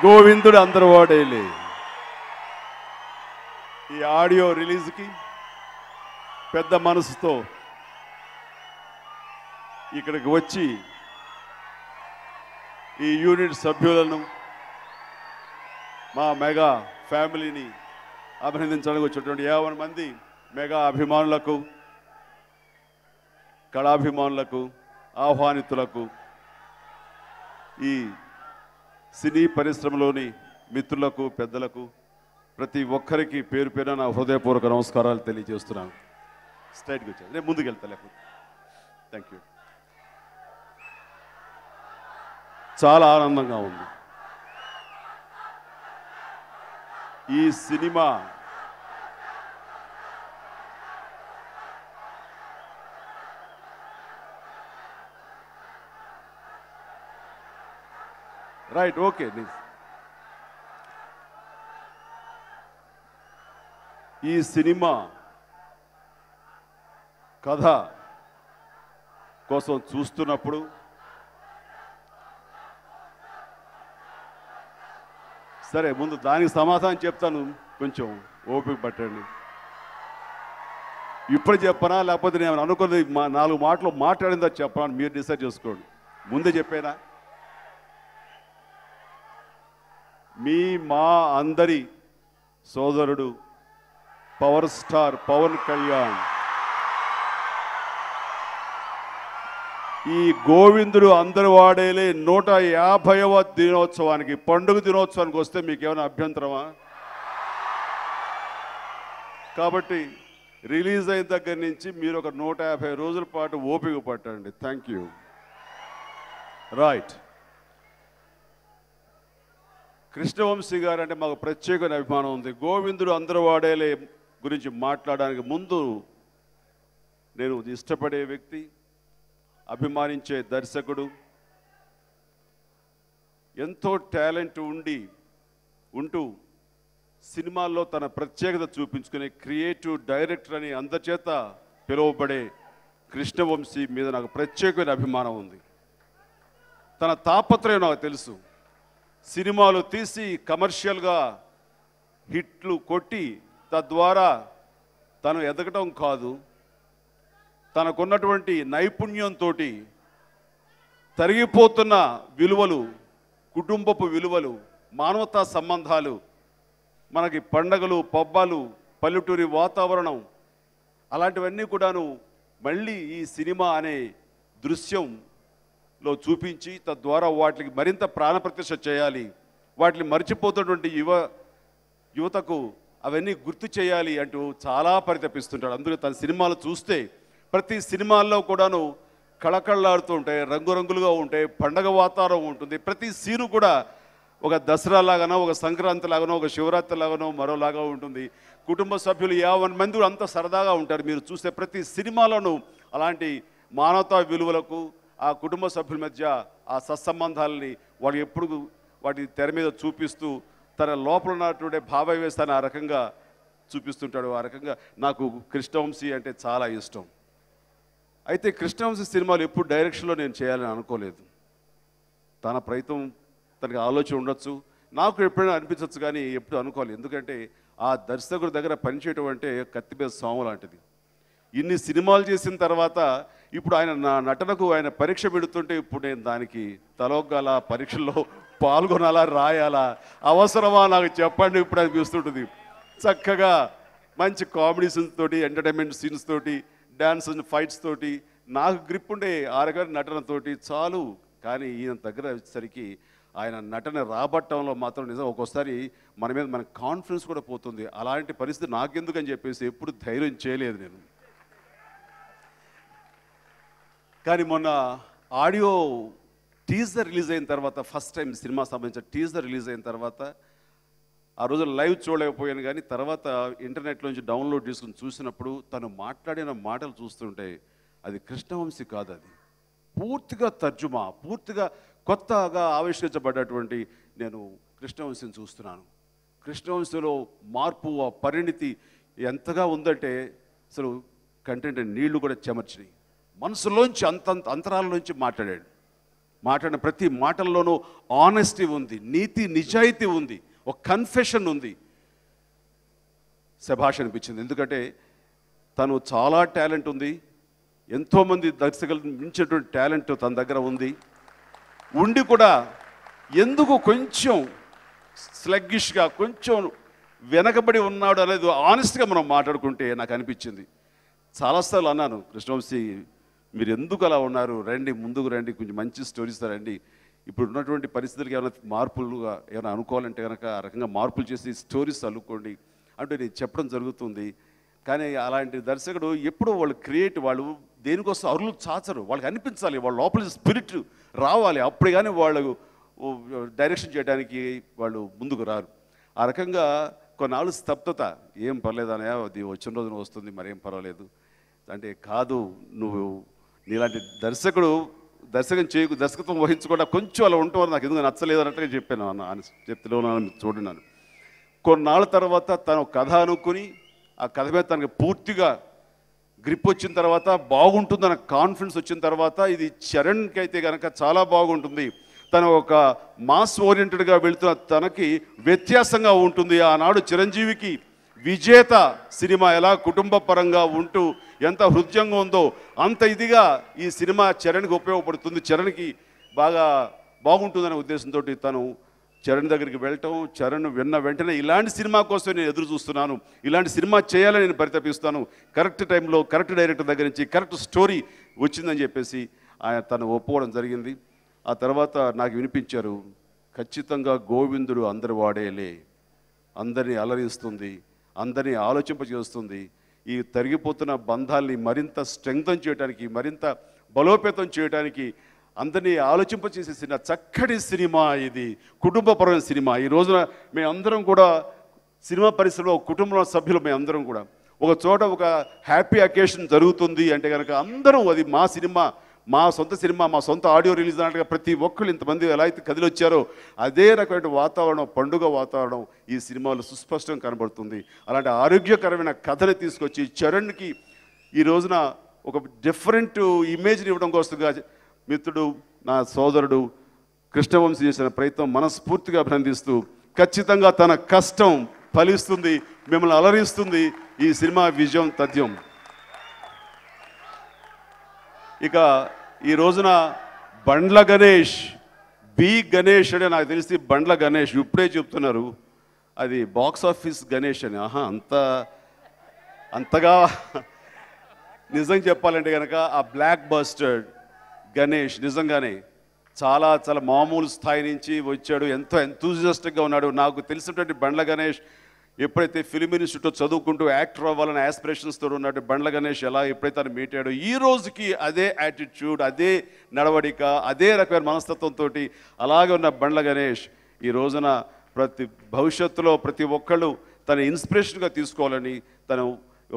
గోవిందుడు అందరు వాడేలే. ఈ ఆడియో రిలీజ్కి పెద్ద మనసుతో ఇక్కడికి వచ్చి ఈ యూనిట్ సభ్యులను మా మెగా ఫ్యామిలీని అభినందించడానికి వచ్చినటువంటి 50 మంది మెగా అభిమానులకు, కళాభిమానులకు, ఆహ్వానితులకు, ఈ సినీ పరిశ్రమలోని మిత్రులకు, పెద్దలకు, ప్రతి ఒక్కరికి పేరు పేరున నా హృదయపూర్వక నమస్కారాలు తెలియజేస్తున్నాను. స్ట్రైట్గా వచ్చాను, నేను ముందుకు వెళ్తా లేకపోతే. Thank you. చాలా ఆనందంగా ఉంది. ఈ సినిమా రైట్, ఓకే. ఈ సినిమా కథ కోసం చూస్తున్నప్పుడు సరే, ముందు దానికి సమాధానం చెప్తాను, కొంచెం ఓపిక పట్టండి. ఇప్పుడు చెప్పనా లేకపోతే నేను అనుకున్నది 4 మాటలు మాట్లాడిందా చెప్పనా, మీరు డిసైడ్ చేసుకోండి. ముందే చెప్పానా? మా అందరి సోదరుడు పవర్ స్టార్ పవన్ కళ్యాణ్ ఈ గోవిందుడు అందరు వాడేలే 150వ దినోత్సవానికి, పండుగ దినోత్సవానికి వస్తే మీకేమైనా అభ్యంతరమా? కాబట్టి రిలీజ్ అయిన దగ్గర నుంచి మీరు ఒక 150 రోజుల పాటు ఓపిక పట్టండి. Thank you. రైట్. కృష్ణవంశీ గారు అంటే మాకు ప్రత్యేకమైన అభిమానం ఉంది. గోవిందుడు అందరు వాడేలే గురించి మాట్లాడడానికి ముందు, నేను ఇష్టపడే వ్యక్తి, అభిమానించే దర్శకుడు, ఎంతో టాలెంట్ ఉంటూ సినిమాల్లో తన ప్రత్యేకత చూపించుకునే క్రియేటివ్ డైరెక్టర్ అని అందచేత పిలువబడే కృష్ణవంశీ మీద నాకు ప్రత్యేకమైన అభిమానం ఉంది. తన తాపత్రయం నాకు తెలుసు. సినిమాలు తీసి కమర్షియల్గా హిట్లు కొట్టి తద్వారా తను ఎదగటం కాదు, తనకున్నటువంటి నైపుణ్యంతో తరిగిపోతున్న విలువలు, కుటుంబపు విలువలు, మానవతా సంబంధాలు, మనకి పండగలు, పబ్బాలు, పల్లెటూరి వాతావరణం, అలాంటివన్నీ కూడాను మళ్ళీ ఈ సినిమా అనే దృశ్యంలో చూపించి తద్వారా వాటికి మరింత ప్రాణప్రతిష్ఠ చేయాలి, వాటిని మర్చిపోతున్నటువంటి యువతకు అవన్నీ గుర్తు చేయాలి అంటూ చాలా పరితపిస్తుంటాడు. అందుకే తన సినిమాలు చూస్తే ప్రతి సినిమాల్లో కూడాను కళకళలాడుతూ ఉంటాయి, రంగురంగులుగా ఉంటాయి, పండగ వాతావరణం ఉంటుంది. ప్రతి సీను కూడా ఒక దసరా లాగానో, ఒక సంక్రాంతి లాగానో, ఒక శివరాత్రి లాగానో మరోలాగా ఉంటుంది. కుటుంబ సభ్యులు 50 మంది అంతా సరదాగా ఉంటారు. మీరు చూస్తే ప్రతి సినిమాలోనూ అలాంటి మానవతా విలువలకు, ఆ కుటుంబ సభ్యుల మధ్య ఆ సత్సంబంధాలని వాడు ఎప్పుడు వాటి తెర మీద చూపిస్తూ తన లోపల ఉన్నటువంటి భావవ్యవస్థను ఆ రకంగా చూపిస్తుంటాడు. ఆ రకంగా నాకు కృష్ణవంశీ అంటే చాలా ఇష్టం. అయితే కృష్ణవంశీ సినిమాలు ఎప్పుడు డైరెక్షన్లో నేను చేయాలని అనుకోలేదు. తన ప్రయత్నం, తనకి ఆలోచన ఉండొచ్చు, నాకు ఎప్పుడైనా అనిపించవచ్చు, కానీ ఎప్పుడు అనుకోలేదు. ఎందుకంటే ఆ దర్శకుడి దగ్గర పనిచేయటం అంటే కత్తి మీద సాము లాంటిది. ఇన్ని సినిమాలు చేసిన తర్వాత ఇప్పుడు ఆయన నా నటనకు ఆయన పరీక్ష పెడుతుంటే ఇప్పుడు నేను దానికి తలొగ్గాల, పరీక్షల్లో పాల్గొనాలా, రాయాలా, అవసరమా నాకు చెప్పండి ఇప్పుడు అనిపిస్తుంటుంది. చక్కగా మంచి కామెడీ సీన్స్ తోటి, ఎంటర్టైన్మెంట్ సీన్స్ తోటి, డ్యాన్స్ అండ్ ఫైట్స్ తోటి నాకు గ్రిప్ ఉండే ఆరగారి నటనతోటి చాలు. కానీ ఈయన దగ్గర వచ్చేసరికి ఆయన నటన రాబట్టంలో మాత్రం నిజం ఒక్కోసారి మన మీద మన కాన్ఫిడెన్స్ కూడా పోతుంది. అలాంటి పరిస్థితి నాకెందుకని చెప్పేసి ఎప్పుడు ధైర్యం చేయలేదు నేను. కానీ మొన్న ఆడియో టీజర్ రిలీజ్ అయిన తర్వాత, ఫస్ట్ టైం సినిమా సంబంధించిన టీజర్ రిలీజ్ అయిన తర్వాత, ఆ రోజు లైవ్ చూడలేకపోయాను, కానీ తర్వాత ఇంటర్నెట్లోంచి డౌన్లోడ్ చేసుకుని చూసినప్పుడు తను మాట్లాడిన మాటలు చూస్తుంటే అది కృష్ణవంశీ కాదు, అది పూర్తిగా తర్జుమా, పూర్తిగా కొత్తగా ఆవిష్కరించబడ్డటువంటి నేను కృష్ణవంశీని చూస్తున్నాను. కృష్ణవంశీలో మార్పు, ఆ పరిణితి ఎంతగా ఉందంటే అసలు కంటెంట్ నీళ్లు కూడా చెమర్చినాయి. మనసులోంచి అంతరాలలోంచి మాట్లాడాడు. మాట్లాడిన ప్రతి మాటల్లోనూ ఆనెస్టీ ఉంది, నీతి నిజాయితీ ఉంది, ఒక కన్ఫెషన్ ఉంది. శభాష్ అనిపించింది. ఎందుకంటే తను చాలా టాలెంట్ ఉంది, ఎంతోమంది దర్శకులు మించినటువంటి టాలెంట్ తన దగ్గర ఉంది. ఉండి కూడా ఎందుకు కొంచెం స్లగ్గిష్గా, కొంచెం వెనకబడి ఉన్నాడు అనేది ఆనెస్ట్గా మనం మాట్లాడుకుంటే నాకు అనిపించింది. చాలాసార్లు అన్నాను, కృష్ణవంశీ మీరు ఎందుకు అలా ఉన్నారు, రండి ముందుకు రండి, కొంచెం మంచి స్టోరీస్ రండి. ఇప్పుడు ఉన్నటువంటి పరిస్థితులకి ఏమైనా మార్పులుగా ఏమైనా అనుకోవాలంటే కనుక ఆ రకంగా మార్పులు చేసి స్టోరీస్ అల్లుకోండి అంటే నేను చెప్పడం జరుగుతుంది. కానీ అలాంటి దర్శకుడు ఎప్పుడూ వాళ్ళు దేనికోసం అరులు చాచరు. వాళ్ళకి అనిపించాలి, వాళ్ళ లోపల స్పిరిట్ రావాలి, అప్పుడే కానీ వాళ్ళు డైరెక్షన్ చేయడానికి వాళ్ళు ముందుకు రారు. ఆ రకంగా కొన్నాళ్ళు స్తబ్దత, ఏం పర్లేదనే అది వచ్చిన రోజున వస్తుంది, మరేం పర్వాలేదు అంటే కాదు, నువ్వు నీలాంటి దర్శకుడు దర్శకత్వం వహించకుండా కొంచెం అలా ఉంటావు, నాకు ఎందుకు నచ్చలేదు అన్నట్టుగా చెప్పాను చెప్తున్నాను చూడన్నాను. కొన్నాళ్ళ తర్వాత తను కథ అనుకుని ఆ కథ మీద తనకి పూర్తిగా గ్రిప్ వచ్చిన తర్వాత, బాగుంటుందన్న కాన్ఫిడెన్స్ వచ్చిన తర్వాత, ఇది చరణ్కి అయితే కనుక చాలా బాగుంటుంది, తను ఒక మాస్ ఓరియంటెడ్గా వెళుతున్న తనకి వ్యత్యాసంగా ఉంటుంది. ఆనాడు చిరంజీవికి విజేత సినిమా ఎలా కుటుంబ పరంగా ఉంటూ ఎంత హృదయంగా ఉందో అంత ఇదిగా ఈ సినిమా చరణ్కి ఉపయోగపడుతుంది, చరణ్కి బాగుంటుందనే ఉద్దేశంతో తను చరణ్ దగ్గరికి వెళ్ళటం, చరణ్ విన్న వెంటనే ఇలాంటి సినిమా కోసం నేను ఎదురు చూస్తున్నాను, ఇలాంటి సినిమా చేయాలని నేను పరితపిస్తాను, కరెక్ట్ టైంలో కరెక్ట్ డైరెక్టర్ దగ్గర నుంచి కరెక్ట్ స్టోరీ వచ్చిందని చెప్పేసి తను ఒప్పుకోవడం జరిగింది. ఆ తర్వాత నాకు వినిపించారు, ఖచ్చితంగా గోవిందుడు అందరి వాడేలే, అందరినీ అలరిస్తుంది, అందరినీ ఆలోచింపజేస్తుంది, ఈ తరిగిపోతున్న బంధాల్ని మరింత స్ట్రెంగ్తన్ చేయడానికి, మరింత బలోపేతం చేయడానికి, అందరినీ ఆలోచింపచేసేసిన చక్కటి సినిమా ఇది, కుటుంబపరమైన సినిమా. ఈ రోజున మేమందరం కూడా సినిమా పరిశ్రమలో కుటుంబ సభ్యులు మేమందరం కూడా ఒక చోట ఒక హ్యాపీ అకేషన్ జరుగుతుంది అంటే కనుక అందరం అది మా సినిమా, మా సొంత సినిమా, మా సొంత ఆడియో రిలీజ్ అన్నట్టుగా ప్రతి ఒక్కళ్ళు ఇంతమంది ఎలా అయితే కదిలొచ్చారో అదే రకమైన వాతావరణం, పండుగ వాతావరణం ఈ సినిమాలో సుస్పష్టంగా కనబడుతుంది. అలాంటి ఆరోగ్యకరమైన కథని తీసుకొచ్చి చరణ్కి ఈ రోజున ఒక డిఫరెంట్ ఇమేజ్ని ఇవ్వడం కోసంగా మిత్రుడు, నా సోదరుడు కృష్ణవంశీ చేసిన ప్రయత్నం మనస్ఫూర్తిగా అభినందిస్తూ, ఖచ్చితంగా తన కష్టం ఫలిస్తుంది, మిమ్మల్ని అలరిస్తుంది. ఈ సినిమా విజయం తథ్యం. ఇక ఈ రోజున బండ్ల గణేష్, గణేష్ అంటే నాకు తెలిసి బండ్ల గణేష్ ఇప్పుడే చెప్తున్నారు అది బాక్స్ ఆఫీస్ గణేష్ అని. అంతగా నిజం చెప్పాలంటే కనుక ఆ బ్లాక్ బస్టర్డ్ గణేష్ నిజంగానే చాలా చాలా మామూలు స్థాయి నుంచి వచ్చాడు, ఎంతో ఎంతూజియాస్టిక్గా ఉన్నాడు. నాకు తెలిసినటువంటి బండ్ల గణేష్ ఎప్పుడైతే ఫిల్మ్ ఇన్స్టిట్యూట్లో చదువుకుంటూ యాక్టర్ అవ్వాలని ఆస్పిరేషన్స్తో ఉన్నాడు, బండ్ల గణేష్ ఎప్పుడైతే తను మీట్ అయ్యాడో ఈ రోజుకి అదే యాటిట్యూడ్, అదే నడవడిక, అదే రకమైన మనస్తత్వంతో అలాగే ఉన్న బండ్ల గణేష్ ఈ రోజున భవిష్యత్తులో ప్రతి ఒక్కళ్ళు తన ఇన్స్పిరేషన్గా తీసుకోవాలని, తను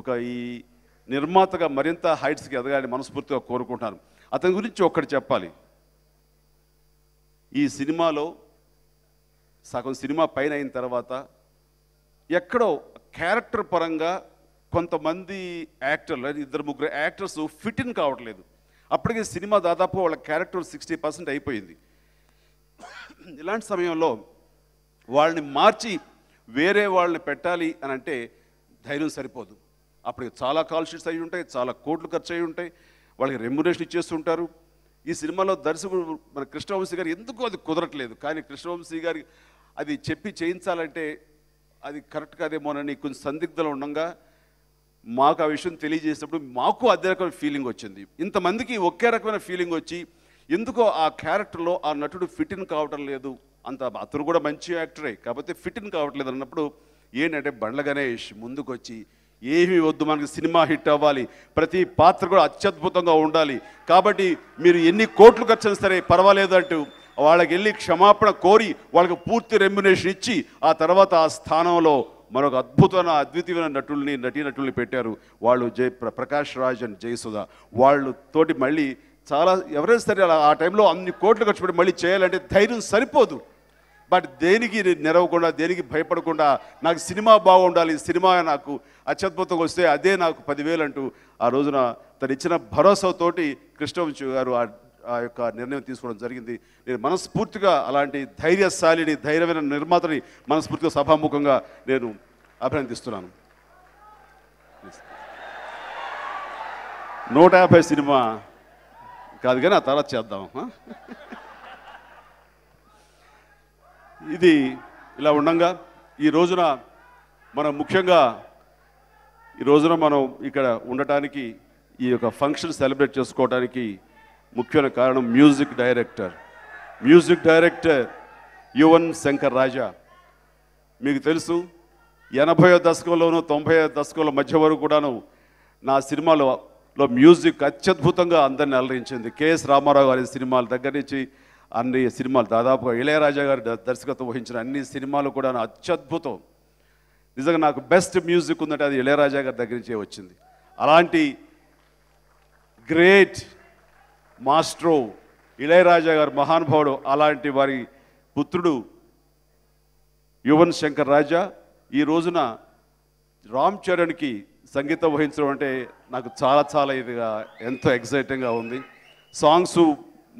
ఒక ఈ నిర్మాతగా మరింత హైట్స్కి ఎదగాలని మనస్ఫూర్తిగా కోరుకుంటున్నాను. అతని గురించి ఒక్కటి చెప్పాలి. ఈ సినిమాలో సగం సినిమా పైన అయిన తర్వాత ఎక్కడో క్యారెక్టర్ పరంగా కొంతమంది యాక్టర్లు, 2-3 యాక్టర్స్ ఫిట్ ఇన్ కావట్లేదు. అప్పటికే సినిమా దాదాపు వాళ్ళ క్యారెక్టర్ 60% అయిపోయింది. ఇలాంటి సమయంలో వాళ్ళని మార్చి వేరే వాళ్ళని పెట్టాలి అని అంటే ధైర్యం సరిపోదు. అప్పటికి చాలా కాల్ షీట్స్ అయి ఉంటాయి, చాలా కోట్లు ఖర్చు అయి ఉంటాయి, వాళ్ళకి రెమ్యునరేషన్ ఇచ్చేస్తుంటారు. ఈ సినిమాలో దర్శకుడు మన కృష్ణవంశీ గారు ఎందుకు అది కుదరట్లేదు, కానీ కృష్ణవంశీ గారి అది చెప్పి చేయించాలంటే అది కరెక్ట్ కాదేమోనని కొంచెం సందిగ్ధంలో ఉండగా మాకు ఆ విషయం తెలియజేసినప్పుడు మాకు అదే రకమైన ఫీలింగ్ వచ్చింది. ఇంతమందికి ఒకే రకమైన ఫీలింగ్ వచ్చి ఎందుకో ఆ క్యారెక్టర్లో ఆ నటుడు ఫిట్ ఇన్ కావటం లేదు, అతను కూడా మంచి యాక్టరే కాకపోతే ఫిట్ ఇన్ కావట్లేదు అన్నప్పుడు ఏంటంటే బండ్ల గణేష్ ముందుకు వచ్చి ఏమీ వద్దు, మనకి సినిమా హిట్ అవ్వాలి, ప్రతి పాత్ర కూడా అత్యద్భుతంగా ఉండాలి, కాబట్టి మీరు ఎన్ని కోట్లు ఖర్చు సరే పర్వాలేదు అంటూ వాళ్ళకి వెళ్ళి క్షమాపణ కోరి వాళ్ళకి పూర్తి రెమ్యునేషన్ ఇచ్చి ఆ తర్వాత ఆ స్థానంలో మరొక అద్భుతమైన అద్వితీయమైన నటీనటుల్ని పెట్టారు. వాళ్ళు ప్రకాష్ రాజ్ అండ్ జయసుధ వాళ్ళు తోటి మళ్ళీ చాలా ఎవరైనా సరే ఆ టైంలో అన్ని కోట్లు ఖర్చు పెట్టి మళ్ళీ చేయాలంటే ధైర్యం సరిపోదు. బట్ దేనికి నెరవకుండా, దేనికి భయపడకుండా నాకు సినిమా బాగుండాలి, సినిమా నాకు అత్యద్భుతంగా వస్తే అదే నాకు 10,000 అంటూ ఆ రోజున తను ఇచ్చిన భరోసాతోటి కృష్ణవంశీ గారు ఆ యొక్క నిర్ణయం తీసుకోవడం జరిగింది. నేను మనస్ఫూర్తిగా అలాంటి ధైర్యశాలిని, ధైర్యమైన నిర్మాతని మనస్ఫూర్తిగా సభాముఖంగా నేను అభినందిస్తున్నాను. 150 సినిమా కాదు కానీ ఆ తర్వాత చేద్దాం. ఇది ఇలా ఉండగా ఈ రోజున మనం ముఖ్యంగా మనం ఇక్కడ ఉండటానికి, ఈ యొక్క ఫంక్షన్ సెలబ్రేట్ చేసుకోవడానికి ముఖ్యమైన కారణం మ్యూజిక్ డైరెక్టర్ యువన్ శంకర్ రాజా. మీకు తెలుసు 80వ దశకంలోనూ 90వ దశకంలో మధ్య వరకు కూడాను నా సినిమాలో మ్యూజిక్ అత్యద్భుతంగా అందరిని అలరించింది. కెఎస్ రామారావు గారి సినిమాల దగ్గర నుంచి అన్ని సినిమాలు, దాదాపుగా ఇళయరాజా గారి దర్శకత్వం వహించిన అన్ని సినిమాలు కూడా అత్యద్భుతం. నిజంగా నాకు బెస్ట్ మ్యూజిక్ ఉందంటే అది ఇళయరాజా గారి దగ్గర నుంచే వచ్చింది. అలాంటి గ్రేట్ మాస్ట్రో ఇళయరాజా గారు, మహానుభావుడు, అలాంటి వారి పుత్రుడు యువన్ శంకర్ రాజా ఈ రోజున రామ్ చరణ్కి సంగీతం వహించడం అంటే నాకు చాలా చాలా ఇదిగా, ఎంతో ఎక్సైటింగ్గా ఉంది. సాంగ్స్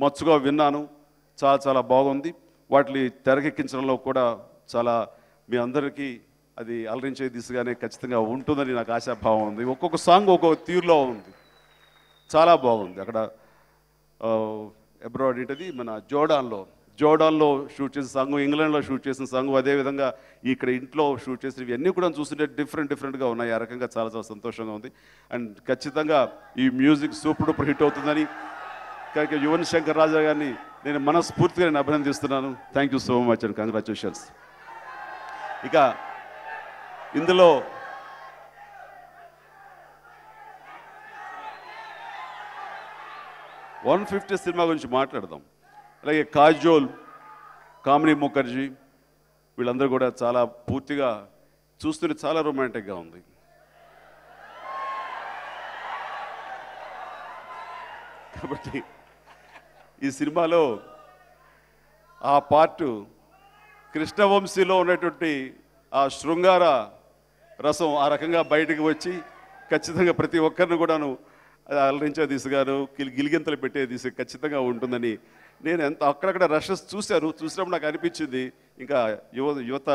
మచ్చుగా విన్నాను, చాలా చాలా బాగుంది. వాటిని తెరకెక్కించడంలో కూడా చాలా మీ అందరికీ అది అలరించే దిశగానే ఖచ్చితంగా ఉంటుందని నాకు ఆశాభావం ఉంది. ఒక్కొక్క సాంగ్ ఒక్కొక్క తీరులో ఉంది, చాలా బాగుంది. అక్కడ అబ్రాడ్ ఏంటది మన జోర్డాన్లో షూట్ చేసిన సాంగ్, ఇంగ్లాండ్లో షూట్ చేసిన సాంగ్, అదేవిధంగా ఇక్కడ ఇంట్లో షూట్ చేసినవి అన్నీ కూడా చూస్తుంటే డిఫరెంట్గా ఉన్నాయి. ఆ రకంగా చాలా చాలా సంతోషంగా ఉంది. అండ్ ఖచ్చితంగా ఈ మ్యూజిక్ సూపర్ డూపర్ హిట్ అవుతుందని కనుక యువన్ శంకర్ రాజా గారిని నేను మనస్ఫూర్తిగా అభినందిస్తున్నాను. Thank you so much and congratulations. ఇక ఇందులో "150" సినిమా గురించి మాట్లాడదాం. అలాగే కాజోల్, కామినీ ముఖర్జీ వీళ్ళందరూ కూడా చాలా పూర్తిగా చూస్తుంటే చాలా రొమాంటిక్గా ఉంది. కాబట్టి ఈ సినిమాలో ఆ పార్టు కృష్ణవంశీలో ఉన్నటువంటి ఆ శృంగార రసం ఆ రకంగా బయటకు వచ్చి ఖచ్చితంగా ప్రతి ఒక్కరిని కూడాను అలరించే దిశగాను, గిలిగింతలు పెట్టే దిశ ఖచ్చితంగా ఉంటుందని నేను అక్కడక్కడ రషెస్ చూసినప్పుడు నాకు అనిపించింది, ఇంకా యువత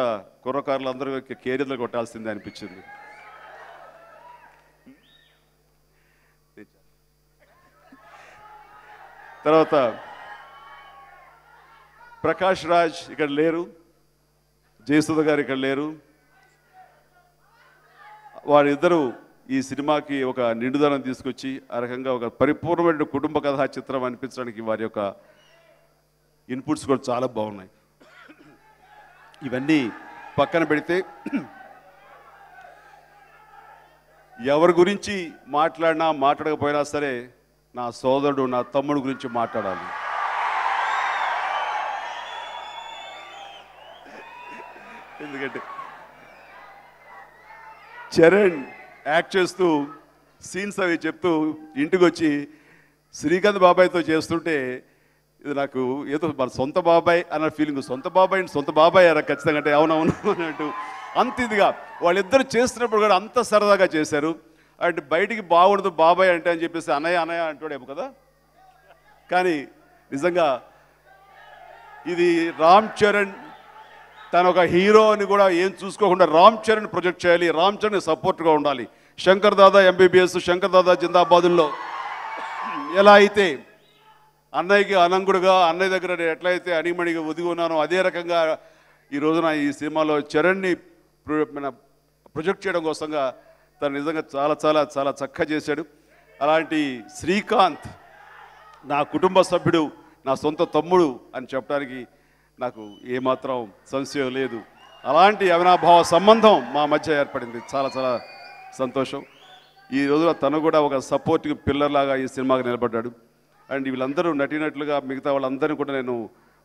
కుర్రకారులు అందరూ కేరియర్లు కొట్టాల్సిందే అనిపించింది. తర్వాత ప్రకాష్ రాజ్ ఇక్కడ లేరు, జయసుధ గారు ఇక్కడ లేరు. వారిద్దరూ ఈ సినిమాకి ఒక నిండుదనం తీసుకొచ్చి ఆ రకంగా ఒక పరిపూర్ణమైన కుటుంబ కథా చిత్రం అనిపించడానికి వారి యొక్క ఇన్పుట్స్ కూడా చాలా బాగున్నాయి. ఇవన్నీ పక్కన పెడితే ఎవరి గురించి మాట్లాడకపోయినా సరే నా సోదరుడు, నా తమ్ముడు గురించి మాట్లాడాలి. ఎందుకంటే చరణ్ యాక్ట్ చేస్తూ సీన్స్ అవి చెప్తూ ఇంటికి వచ్చి శ్రీకాంత్ బాబాయ్తో చేస్తుంటే ఇది నాకు ఏదో మన సొంత బాబాయ్ అన్న ఫీలింగ్. సొంత బాబాయ్ అరా ఖచ్చితంగా అంటే అవునవును అన్నట్టు అంత ఇదిగా వాళ్ళిద్దరు చేస్తున్నప్పుడు కూడా అంత సరదాగా చేశారు. అంటే బయటికి బాగుండదు బాబాయ్ అంటే అని చెప్పేసి అన్నయ్య అంటాడేమో కదా. కానీ నిజంగా ఇది రామ్ చరణ్ తను ఒక హీరో అని కూడా ఏం చూసుకోకుండా రామ్ చరణ్ ప్రొజెక్ట్ చేయాలి, రామ్ చరణ్ సపోర్ట్గా ఉండాలి. శంకర్ దాదా ఎంబీబీఎస్, శంకర్ దాదా జిందాబాదుల్లో ఎలా అయితే అన్నయ్యకి అనంగుడుగా, అన్నయ్య దగ్గర ఎట్లయితే అణిమణిగా ఒదిగి ఉన్నానో అదే రకంగా ఈ రోజున ఈ సినిమాలో చరణ్ని ప్రొజెక్ట్ చేయడం కోసంగా తను నిజంగా చాలా చాలా చాలా చక్కగా చేశాడు. అలాంటి శ్రీకాంత్ నా కుటుంబ సభ్యుడు, నా సొంత తమ్ముడు అని చెప్పడానికి నాకు ఏమాత్రం సంశయం లేదు. అలాంటి అవినాభావ సంబంధం మా మధ్య ఏర్పడింది. చాలా చాలా సంతోషం. ఈ రోజున తను కూడా ఒక సపోర్టివ్ పిల్లర్ లాగా ఈ సినిమాకి నిలబడ్డాడు. అండ్ వీళ్ళందరూ నటినట్లుగా మిగతా వాళ్ళందరినీ కూడా నేను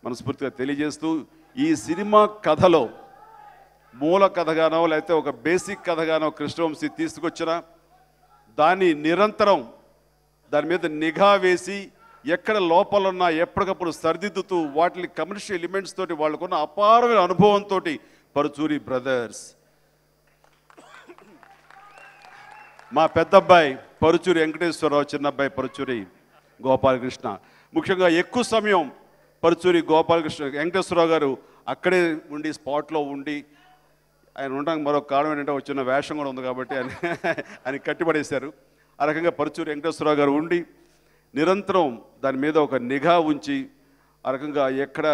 మనస్ఫూర్తిగా తెలియజేస్తూ ఈ సినిమా కథలో మూల కథగానో లేకపోతే ఒక బేసిక్ కథగానో కృష్ణవంశీ తీసుకొచ్చిన దాన్ని నిరంతరం దాని మీద నిఘా వేసి ఎక్కడ లోపాలున్నా ఎప్పటికప్పుడు సరిదిద్దుతూ వాటిని కమర్షియల్ ఎలిమెంట్స్ తోటి వాళ్ళకున్న అపారమైన అనుభవంతో పరుచూరి బ్రదర్స్, మా పెద్దబ్బాయి పరుచూరి వెంకటేశ్వరరావు, చిన్నబ్బాయి పరుచూరి గోపాలకృష్ణ, ముఖ్యంగా ఎక్కువ సమయం పరుచూరి గోపాలకృష్ణ వెంకటేశ్వరరావు గారు అక్కడే ఉండి స్పాట్లో ఉండి ఆయన ఉండడానికి మరొక కారణం ఏంటంటే వచ్చిన వేషం కూడా ఉంది కాబట్టి ఆయన కట్టిపడేశారు. ఆ రకంగా పరుచూరి వెంకటేశ్వరరావు గారు ఉండి నిరంతరం దాని మీద ఒక నిఘా ఉంచి ఆ రకంగా ఎక్కడ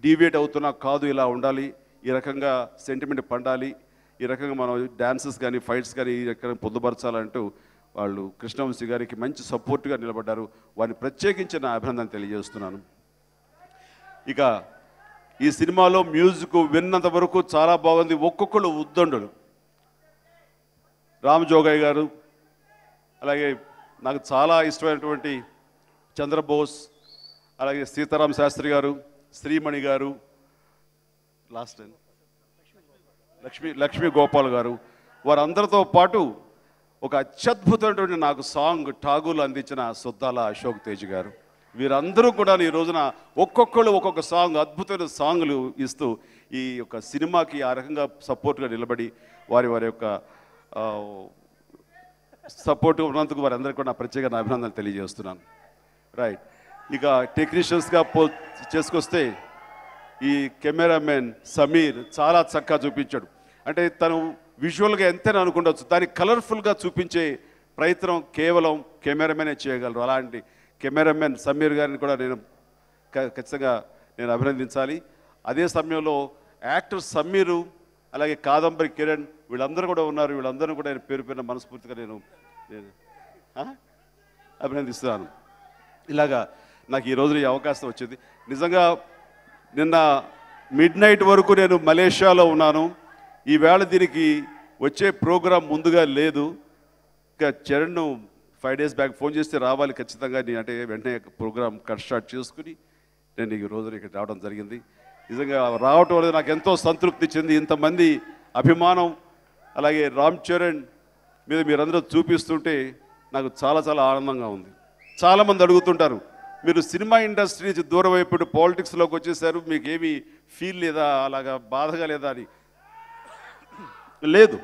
డీవియేట్ అవుతున్నా కాదు, ఇలా ఉండాలి, ఈ రకంగా సెంటిమెంట్ పండాలి, ఈ రకంగా మనం డ్యాన్సెస్ కానీ ఫైట్స్ కానీ ఈ రకంగా పొందుపరచాలంటూ వాళ్ళు కృష్ణవంశీ గారికి మంచి సపోర్ట్గా నిలబడ్డారు. వారిని ప్రత్యేకించి నా అభినందన తెలియజేస్తున్నాను. ఇక ఈ సినిమాలో మ్యూజిక్ విన్నంత వరకు చాలా బాగుంది. ఒక్కొక్కరు ఉద్దండులు, రామ్ జోగయ్య గారు, అలాగే నాకు చాలా ఇష్టమైనటువంటి చంద్రబోస్, అలాగే సీతారాం శాస్త్రి గారు, శ్రీమణి గారు, లాస్ట్ టైం లక్ష్మీ గోపాల్ గారు, వారందరితో పాటు ఒక అత్యద్భుతమైనటువంటి నాకు సాంగ్ ఠాగూర్లు అందించిన సుద్దాల అశోక్ తేజ్ గారు, వీరందరూ కూడా ఈ రోజున ఒక్కొక్కరు ఒక్కొక్క సాంగ్ అద్భుతమైన సాంగ్లు ఇస్తూ ఈ యొక్క సినిమాకి ఆ రకంగా సపోర్ట్గా నిలబడి వారి యొక్క సపోర్ట్ ఉన్నందుకు వారందరికీ కూడా నా ప్రత్యేక అభినందనలు తెలియజేస్తున్నాను. రైట్, ఇక టెక్నీషియన్స్గా చేసుకొస్తే ఈ కెమెరామెన్ సమీర్ చాలా చక్కగా చూపించాడు. అంటే తను విజువల్గా ఎంతైనా అనుకుండవచ్చు, దాన్ని కలర్ఫుల్గా చూపించే ప్రయత్నం కేవలం కెమెరామెనే చేయగలరు. అలాంటి కెమెరామెన్ సమీర్ గారిని కూడా నేను ఖచ్చితంగా అభినందించాలి. అదే సమయంలో యాక్టర్ సమీరు, అలాగే కాదంబరి కిరణ్, వీళ్ళందరూ కూడా ఉన్నారు. వీళ్ళందరూ కూడా నేను పేరు పేరున మనస్ఫూర్తిగా నేను అభినందిస్తున్నాను. ఇలాగా నాకు ఈ రోజున ఈ అవకాశం వచ్చింది. నిజంగా నిన్న మిడ్-నైట్ వరకు నేను మలేషియాలో ఉన్నాను. ఈవేళ దీనికి వచ్చే ప్రోగ్రాం ముందుగా లేదు. ఇంకా చరణ్ 5 days బ్యాక్ ఫోన్ చేస్తే రావాలి ఖచ్చితంగా, అంటే వెంటనే ప్రోగ్రామ్ కట్ స్టార్ట్ చేసుకుని నేను ఈ రోజున ఇక్కడ రావడం జరిగింది. నిజంగా రావటం అనేది నాకు ఎంతో సంతృప్తి చెంది, ఇంతమంది అభిమానం అలాగే రామ్ చరణ్ మీద మీరందరూ చూపిస్తుంటే నాకు చాలా చాలా ఆనందంగా ఉంది. చాలామంది అడుగుతుంటారు, మీరు సినిమా ఇండస్ట్రీ నుంచి దూరం అయిపోయి పాలిటిక్స్లోకి వచ్చేసారు, మీకు ఏమీ ఫీల్ లేదా, అలాగా బాధగా లేదా అని. లేదు,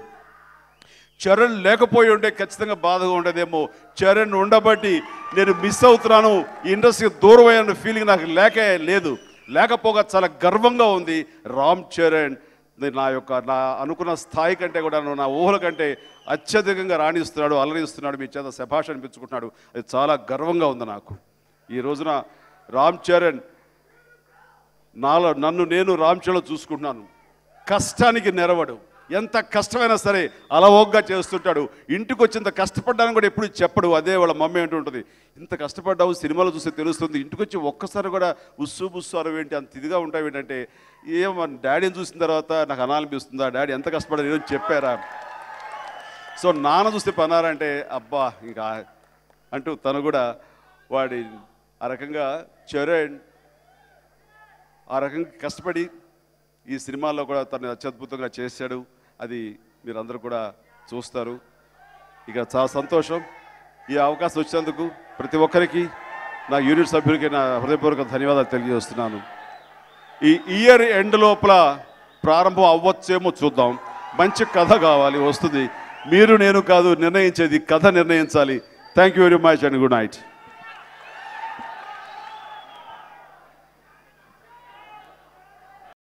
చరణ్ లేకపోయి ఉంటే ఖచ్చితంగా బాధగా ఉండదేమో. చరణ్ ఉండబట్టి నేను మిస్ అవుతున్నాను, ఈ ఇండస్ట్రీకి దూరం అయిన ఫీలింగ్ నాకు లేకపోగా చాలా గర్వంగా ఉంది. రామ్ చరణ్ నా అనుకున్న స్థాయి కంటే కూడా నా ఊహల కంటే అత్యధికంగా రాణిస్తున్నాడు, అలరిస్తున్నాడు, మీ చేత శభాష్ అనిపించుకుంటున్నాడు. అది చాలా గర్వంగా ఉంది నాకు. ఈ రోజున రామ్ చరణ్ నేను రామ్ చరణ్ చూసుకుంటున్నాను. కష్టానికి నెరవడు, ఎంత కష్టమైనా సరే అలవోగ్గా చేస్తుంటాడు. ఇంటికి వచ్చింత కష్టపడ్డాను కూడా ఎప్పుడు చెప్పడు. అదే వాళ్ళ మమ్మీ అంటూ ఉంటుంది, ఇంత కష్టపడ్డావు సినిమాలో చూస్తే తెలుస్తుంది, ఇంటికి వచ్చి ఒక్కసారి కూడా బుస్సు అరవేంటి అంత ఇదిగా ఉంటావు ఏంటంటే, ఏమో డాడీని చూసిన తర్వాత నాకు అనాలనిపిస్తుందా, డాడీ ఎంత కష్టపడ్డా ఏదో చెప్పారా. సో నాన్న చూస్తే పన్నారంటే అబ్బా ఇంకా అంటూ తను కూడా వాడి ఆ రకంగా చరణ్ ఆ రకంగా కష్టపడి ఈ సినిమాలో కూడా తను అత్యద్భుతంగా చేశాడు. అది మీరందరూ కూడా చూస్తారు. ఇక చాలా సంతోషం ఈ అవకాశం వచ్చినందుకు ప్రతి ఒక్కరికి, నా యూనిట్ సభ్యులకి నా హృదయపూర్వక ధన్యవాదాలు తెలియజేస్తున్నాను. ఈ ఇయర్ ఎండ్ లోపల ప్రారంభం అవ్వచ్చేమో చూద్దాం. మంచి కథ కావాలి, వస్తుంది. మీరు నేను కాదు నిర్ణయించేది, కథ నిర్ణయించాలి. Thank you very much and good night.